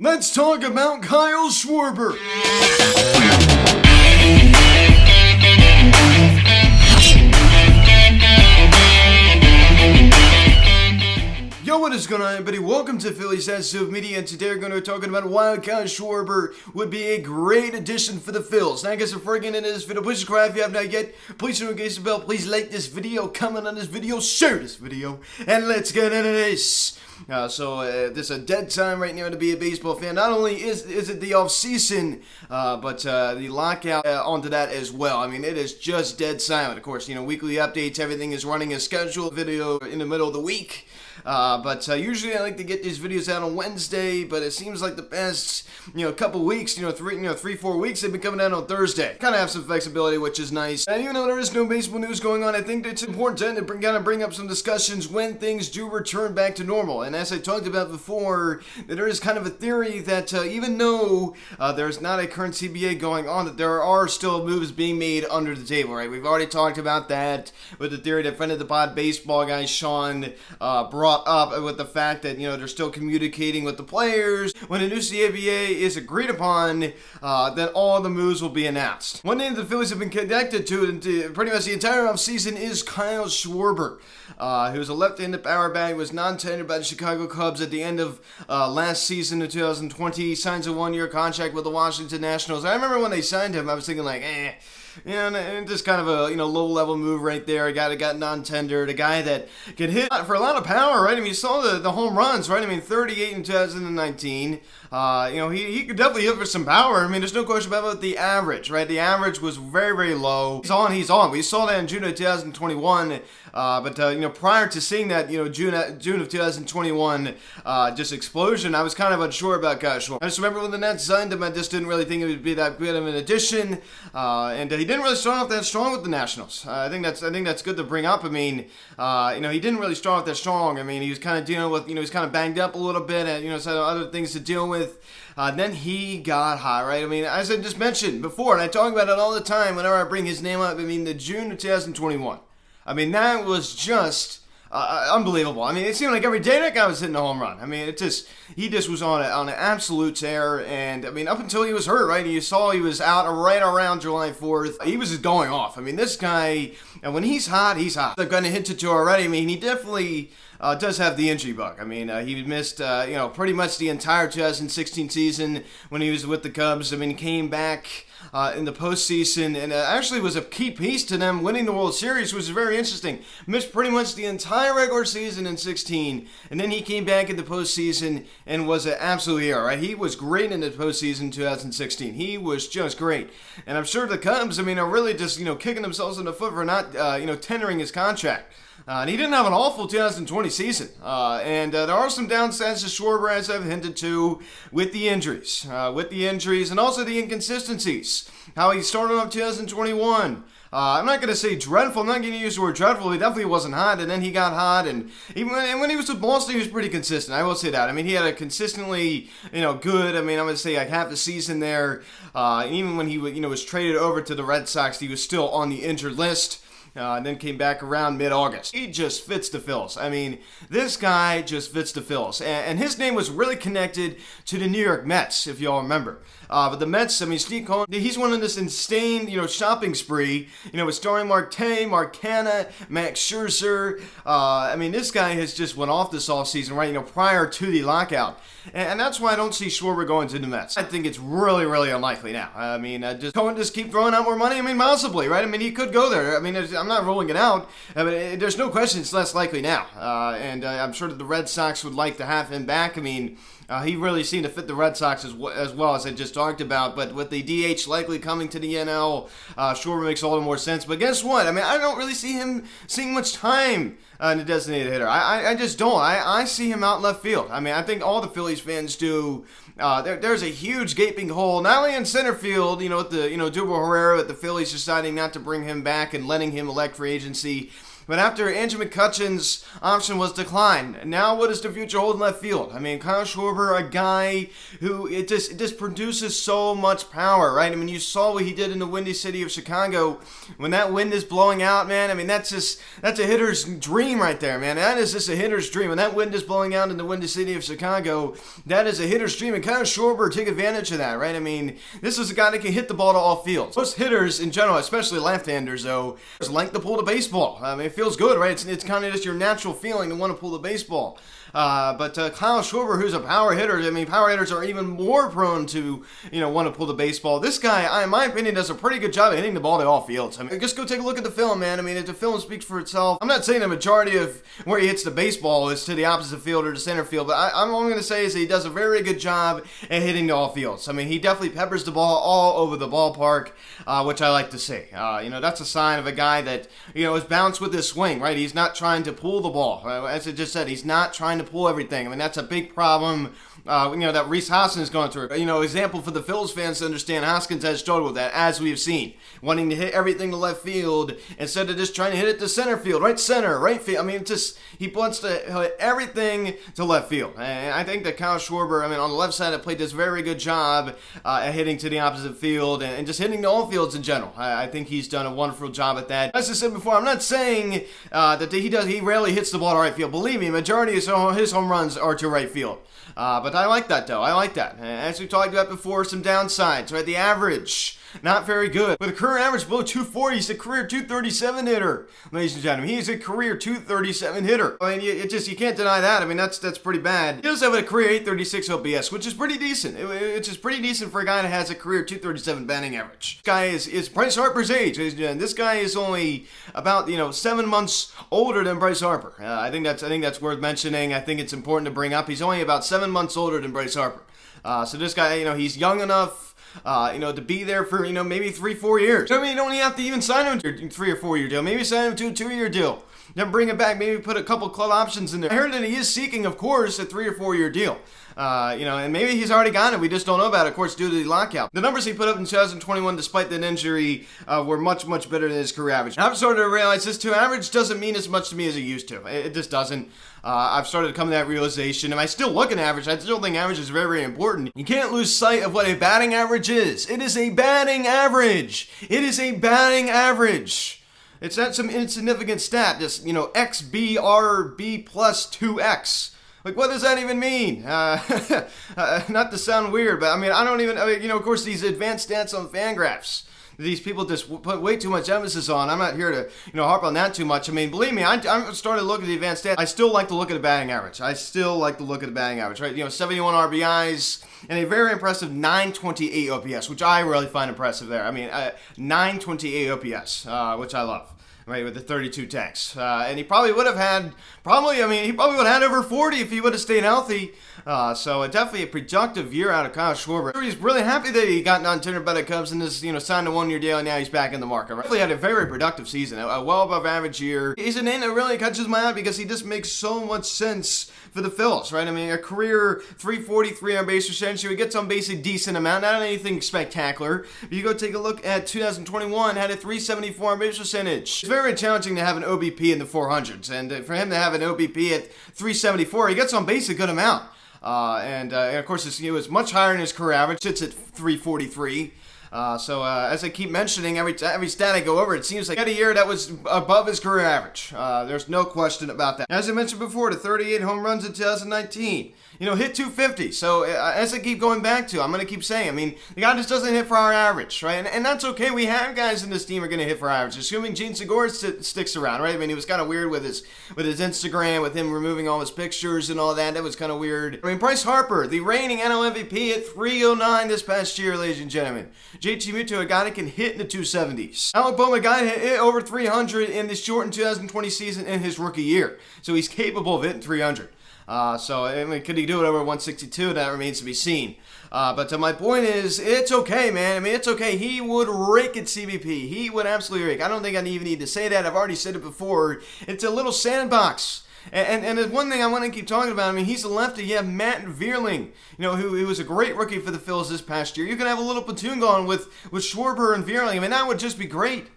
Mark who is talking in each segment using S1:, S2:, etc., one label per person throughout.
S1: Let's talk about Kyle Schwarber. Yo, what is going on, everybody? Welcome to Phillies Sensitive Media, and today we're going to be talking about why Kyle Schwarber would be a great addition for the Phillies. Now, I guess before getting into this video, please subscribe if you have not yet. Please engage the bell. Please like this video, comment on this video, share this video, and let's get into this. This is a dead time right now to be a baseball fan. Not only is it the off-season, but the lockout onto that as well. I mean, it is just dead silent. Of course, weekly updates, everything is running as scheduled. Video in the middle of the week. Usually I like to get these videos out on Wednesday, but it seems like the past, couple weeks, 3-4 weeks, they've been coming out on Thursday. Kind of have some flexibility, which is nice. And even though there is no baseball news going on, I think it's important to bring up some discussions when things do return back to normal. And as I talked about before, there is kind of a theory that even though there's not a current CBA going on, that there are still moves being made under the table, right? We've already talked about that with the theory that friend of the pod baseball guy Sean brought up with the fact that, they're still communicating with the players. When a new CBA is agreed upon, then all the moves will be announced. One name the Phillies have been connected to pretty much the entire offseason is Kyle Schwarber, who was a left-handed power bat, was non-tendered by the Chicago Cubs at the end of last season in 2020. He signs a one-year contract with the Washington Nationals. I remember when they signed him, I was thinking like, and just kind of a low-level move right there. A guy that got non-tendered, a guy that can hit for a lot of power, right? I mean, you saw the home runs, right? I mean, 38 in 2019. He could definitely hit for some power. I mean, there's no question about the average, right? The average was very, very low. He's on. We saw that in June of 2021. Prior to seeing that, June of 2021, just explosion, I was kind of unsure about Kyle Schwarber. I just remember when the Nets signed him, I just didn't really think it would be that good of an addition. He didn't really start off that strong with the Nationals. I think that's good to bring up. I mean, he didn't really start off that strong. I mean, he was kind of dealing with, he was kind of banged up a little bit, and some other things to deal with. Then he got hot, right? I mean, as I just mentioned before, and I talk about it all the time whenever I bring his name up. I mean, the June of 2021. I mean, that was just unbelievable. I mean, it seemed like every day that guy was hitting a home run. I mean, he just was on an absolute tear. And I mean, up until he was hurt, right? You saw he was out right around July 4th. He was just going off. I mean, this guy, and when he's hot, he's hot. They're going to hint it to already. I mean, he definitely does have the injury bug. I mean, he missed, pretty much the entire 2016 season when he was with the Cubs. I mean, he came back in the postseason and actually was a key piece to them winning the World Series, which is very interesting. Missed pretty much the entire regular season in 16, and then he came back in the postseason and was an absolute hero, right? He was great in the postseason in 2016. He was just great. And I'm sure the Cubs, I mean, are really just, kicking themselves in the foot for not, tendering his contract. And he didn't have an awful 2020 season. There are some downsides to Schwarber, as I've hinted to, with the injuries. And also the inconsistencies. How he started off 2021. I'm not going to say dreadful. I'm not going to use the word dreadful. He definitely wasn't hot, and then he got hot. And when he was with Boston, he was pretty consistent. I will say that. I mean, he had a consistently, good. I mean, I'm going to say like half the season there. Even when he was traded over to the Red Sox, he was still on the injured list. And then came back around mid-August. He just fits the Phillies. I mean, this guy just fits the Phillies. And his name was really connected to the New York Mets, if y'all remember. But the Mets, I mean, Steve Cohen, he's one of this insane, shopping spree, with starring Marte, Mark Canha, Max Scherzer. I mean, this guy has just went off this offseason, right, prior to the lockout. And that's why I don't see Schwarber going to the Mets. I think it's really, really unlikely now. I mean, Cohen just keep throwing out more money. I mean, possibly, right? I mean, he could go there. I mean, I'm not ruling it out. I mean, there's no question it's less likely now. I'm sure that the Red Sox would like to have him back. I mean, he really seemed to fit the Red Sox as well as I just talked about. But with the DH likely coming to the NL, Schwarber makes a little more sense. But guess what? I mean, I don't really see him seeing much time in the designated hitter. I just don't. I see him out left field. I mean, I think all the Phillies fans do. There's a huge gaping hole, not only in center field, with the Duval Herrera, with the Phillies deciding not to bring him back and letting him elect free agency. But after Andrew McCutchen's option was declined, now what does the future hold in left field? I mean, Kyle Schwarber, a guy who it just produces so much power, right? I mean, you saw what he did in the windy city of Chicago. When that wind is blowing out, man, I mean, that's a hitter's dream right there, man. That is just a hitter's dream. When that wind is blowing out in the windy city of Chicago, that is a hitter's dream. And Kyle Schwarber took advantage of that, right? I mean, this is a guy that can hit the ball to all fields. Most hitters in general, especially left-handers, though, just like to pull the baseball. I mean, it feels good, right? It's kind of just your natural feeling to want to pull the baseball. But Kyle Schwarber, who's a power hitter, I mean, power hitters are even more prone to, want to pull the baseball. This guy, in my opinion, does a pretty good job of hitting the ball to all fields. I mean, just go take a look at the film, man. I mean, the film speaks for itself. I'm not saying the majority of where he hits the baseball is to the opposite field or to center field, but I'm only going to say is that he does a very good job at hitting to all fields. I mean, he definitely peppers the ball all over the ballpark, which I like to see. That's a sign of a guy that, is balanced with his swing, right? He's not trying to pull the ball. As I just said, he's not trying to pull everything. I mean, that's a big problem, that Rhys Hoskins is going through. Example for the Phillies fans to understand, Hoskins has struggled with that, as we've seen. Wanting to hit everything to left field instead of just trying to hit it to center field, right center, right field. I mean, he wants to hit everything to left field. And I think that Kyle Schwarber, on the left side, played this very good job at hitting to the opposite field and just hitting to all fields in general. I think he's done a wonderful job at that. As I said before, I'm not saying that he rarely hits the ball to right field. Believe me, majority of his home runs are to right field. But I like that, though. I like that. As we talked about before, some downsides, right? The average, not very good. With a career average below 240, he's a career 237 hitter, ladies and gentlemen. He's a career 237 hitter. I mean, you can't deny that. I mean, that's pretty bad. He does have a career 836 OPS, which is pretty decent. Which is pretty decent for a guy that has a career 237 batting average. This guy is Bryce Harper's age. This guy is only about 7 months older than Bryce Harper. I think that's worth mentioning. I think it's important to bring up. He's only about 7 months older than Bryce Harper. So this guy, he's young enough. To be there for, maybe 3-4 years. I mean, you don't even have to even sign him to a 3 or 4 year deal. Maybe sign him to a 2-year deal. Then bring it back, maybe put a couple club options in there. I heard that he is seeking, of course, a 3 or 4 year deal. And maybe he's already got it. We just don't know about it, of course, due to the lockout. The numbers he put up in 2021, despite that injury, were much, much better than his career average. I've started to realize this too. Average doesn't mean as much to me as it used to. It just doesn't. I've started to come to that realization. Am I still looking at average? I still think average is very, very important. You can't lose sight of what a batting average is. It is a batting average. It is a batting average. It's not some insignificant stat. Just, XBRB plus 2X. Like, what does that even mean? Not to sound weird, but of course, these advanced stats on Fangraphs, these people just put way too much emphasis on. I'm not here to, harp on that too much. I mean, believe me, I'm starting to look at the advanced stats. I still like to look at the batting average. Right? 71 RBIs and a very impressive 928 OPS, which I really find impressive there. 928 OPS, which I love. Right, with the 32 tanks. And he probably would have had, over 40 if he would have stayed healthy. So definitely a productive year out of Kyle Schwarber. He's really happy that he got non-tendered by the Cubs and this, signed a 1-year deal, and now he's back in the market. Right? Definitely had a very productive season, a well above average year. He's a name that really catches my eye because he just makes so much sense for the Phillies, right? A career 343 on base percentage. He gets on base a decent amount, not anything spectacular. But you go take a look at 2021, had a 374 on base percentage. It's very challenging to have an OBP in the 400s, and for him to have an OBP at 374, he gets on base a good amount. And of course, it was much higher than his career average. Sits at 343. So as I keep mentioning, every stat I go over, it seems like he had a year that was above his career average. There's no question about that. As I mentioned before, the 38 home runs in 2019. Hit 250. So as I keep going back to, I'm going to keep saying, the guy just doesn't hit for our average, right? And that's okay. We have guys in this team who are going to hit for average, assuming Gene Segura sticks around, right? He was kind of weird with his Instagram, with him removing all his pictures and all that. That was kind of weird. Bryce Harper, the reigning NL MVP at 309 this past year, ladies and gentlemen. JT Muto, a guy that can hit in the 270s. Alec Boehm, a guy that hit over 300 in the shortened 2020 season in his rookie year. So he's capable of hitting 300. Could he do it over 162? That remains to be seen. But my point is, it's okay, man. It's okay. He would rake at CBP. He would absolutely rake. I don't think I even need to say that. I've already said it before. It's a little sandbox. And there's one thing I want to keep talking about. He's a lefty. You have Matt Vierling, who was a great rookie for the Phillies this past year. You can have a little platoon going with Schwarber and Vierling. That would just be great.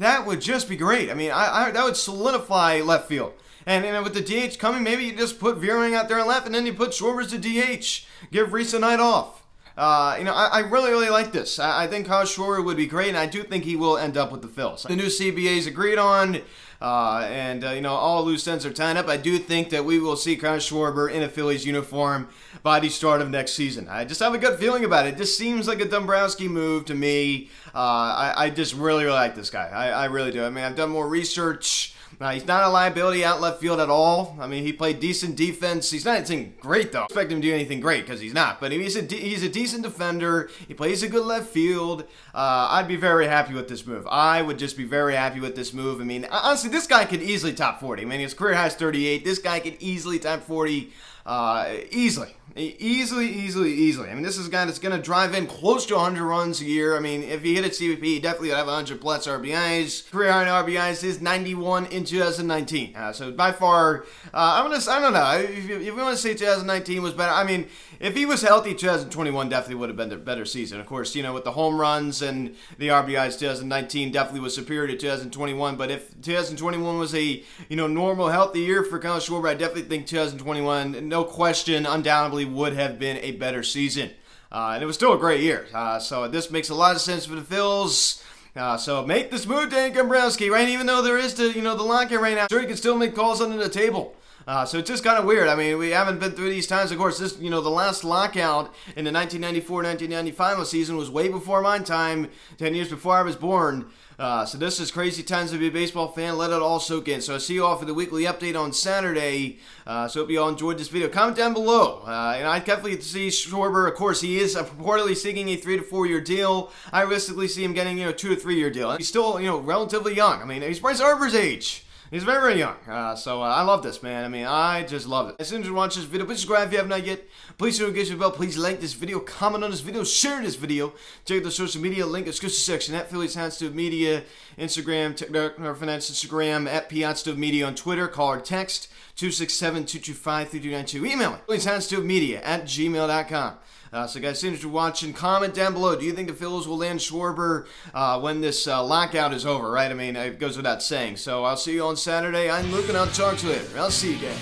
S1: that would just be great. I mean, that would solidify left field. And with the DH coming, maybe you just put Veering out there in left, and then you put Schwarber as the DH. Give Reese a night off. I really, really like this. I think Kyle Schwarber would be great, and I do think he will end up with the Phils. The new CBA is agreed on, and all loose ends are tied up. I do think that we will see Kyle Schwarber in a Phillies uniform by the start of next season. I just have a good feeling about it. This seems like a Dombrowski move to me. I just really, really like this guy. I really do. I mean, I've done more research. He's not a liability out left field at all. I mean, he played decent defense. He's not anything great, though. I expect him to do anything great because he's not. But he's a decent defender. He plays a good left field. I'd be very happy with this move. I would just be very happy with this move. I mean, honestly, this guy could easily top 40. I mean, his career high is 38. This guy could easily top 40 easily. Easily. I mean, this is a guy that's going to drive in close to 100 runs a year. I mean, if he hit a CVP, he definitely would have 100 plus RBIs. Career high in RBIs is 91 in 2019. So by far, I don't know. If you want to say 2019 was better, I mean, if he was healthy, 2021 definitely would have been the better season. Of course, with the home runs and the RBIs, 2019 definitely was superior to 2021. But if 2021 was a normal, healthy year for Kyle Schwarber, I definitely think 2021, no question, undoubtedly would have been a better season. And it was still a great year. So this makes a lot of sense for the Phils. So make this move, Dan Dombrowski, right? Even though there is the lockout right now, sure, you can still make calls under the table. So it's just kind of weird. I mean, we haven't been through these times. Of course, the last lockout in the 1994-1995 season was way before my time, 10 years before I was born. So this is crazy times to be a baseball fan. Let it all soak in. So I'll see you all for the weekly update on Saturday. So hope you all enjoyed this video. Comment down below. I definitely see Schwarber. Of course, he is reportedly seeking a 3 to 4 year deal. I realistically see him getting 2 to 3 year deal. He's still relatively young. I mean, he's Bryce Harper's age. He's very, very young. So I love this, man. I mean, I just love it. As soon as you watch this video, please subscribe if you have not yet. Please do engage with the bell. Please like this video, comment on this video, share this video. Check out the social media link in the description section at Phillies Handstove Media, Instagram, TikTok, Finance, Instagram, at Handstove Media on Twitter. Call or text 267-225-3292. Email it, phillieshandstovemedia@gmail.com. So guys, since you're watching, comment down below. Do you think the Phillies will land Schwarber when this lockout is over, right? I mean, it goes without saying. So I'll see you on Saturday. I'm Luke, and I'll talk to you later. I'll see you guys.